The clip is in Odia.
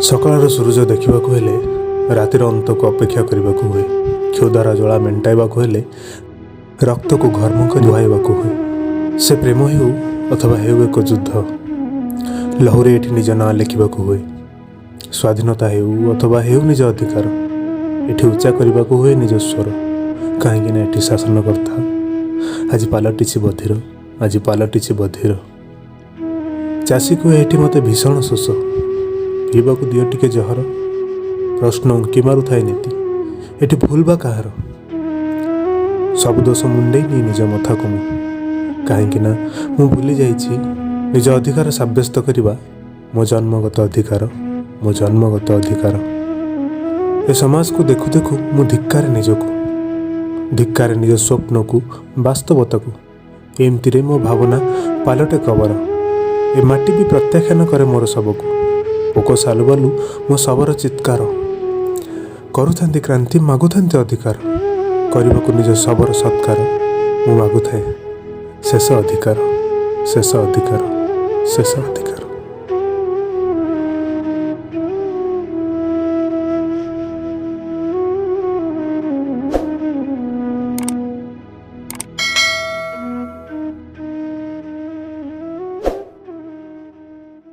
ସକାଳର ସୂରୁଜ ଦେଖିବାକୁ ହେଲେ ରାତିର ଅନ୍ତକୁ ଅପେକ୍ଷା କରିବାକୁ ହୁଏ। କ୍ଷୁଧାର ଜଳା ମେଣ୍ଟାଇବାକୁ ହେଲେ ରକ୍ତକୁ ଘର୍ମ କରି ବୁହାଇବାକୁ ହୁଏ। ସେ ପ୍ରେମ ହେଉ ଅଥବା ହେଉ ଏକ ଯୁଦ୍ଧ, ଲହୁରେ ଏଠି ନିଜ ନାଁ ଲେଖିବାକୁ ହୁଏ। ସ୍ୱାଧୀନତା ହେଉ ଅଥବା ହେଉ ନିଜ ଅଧିକାର, ଏଠି ଉଚ୍ଚା କରିବାକୁ ହୁଏ ନିଜ ସ୍ୱର। କାହିଁକିନା ଏଠି ଶାସନକର୍ତ୍ତା ଆଜି ପାଲଟିଛି ବଧିର, ଆଜି ପାଲଟିଛି ବଧିର। ଚାଷୀ କୁହେ ଏଠି ମୋତେ ଭୀଷଣ ଶୋଷ, ପିଇବାକୁ ଦିଅ ଟିକେ ଜହର। ପ୍ରଶ୍ନ ଉଙ୍କି ମାରୁଥାଏ ନୀତି, ଏଠି ଭୁଲ ବା କାହାର? ସବୁ ଦୋଷ ମୁଣ୍ଡେଇ ନିଏ ନିଜ ମଥାକୁ ମୁଁ, କାହିଁକିନା ମୁଁ ଭୁଲି ଯାଇଛି ନିଜ ଅଧିକାର ସାବ୍ୟସ୍ତ କରିବା ମୋ ଜନ୍ମଗତ ଅଧିକାର, ମୋ ଜନ୍ମଗତ ଅଧିକାର। ଏ ସମାଜକୁ ଦେଖୁ ଦେଖୁ ମୁଁ ଧିକ୍କାରେ ନିଜକୁ, ଧିକ୍କାରେ ନିଜ ସ୍ୱପ୍ନକୁ, ବାସ୍ତବତାକୁ। ଏମିତିରେ ମୋ ଭାବନା ପାଲଟେ କବର। ଏ ମାଟି ବି ପ୍ରତ୍ୟାଖ୍ୟାନ କରେ ମୋର ଶବକୁ। ପୋକ ସାଲୁବାଲୁ ମୋ ଶବର ଚିତ୍କାର କରୁଥାନ୍ତି କ୍ରାନ୍ତି, ମାଗୁଥାନ୍ତି ଅଧିକାର। କରିବାକୁ ନିଜ ଶବର ସତ୍କାର ମୁଁ ମାଗୁଥାଏ ଶେଷ ଅଧିକାର, ଶେଷ ଅଧିକାର, ଶେଷ ଅଧିକାର।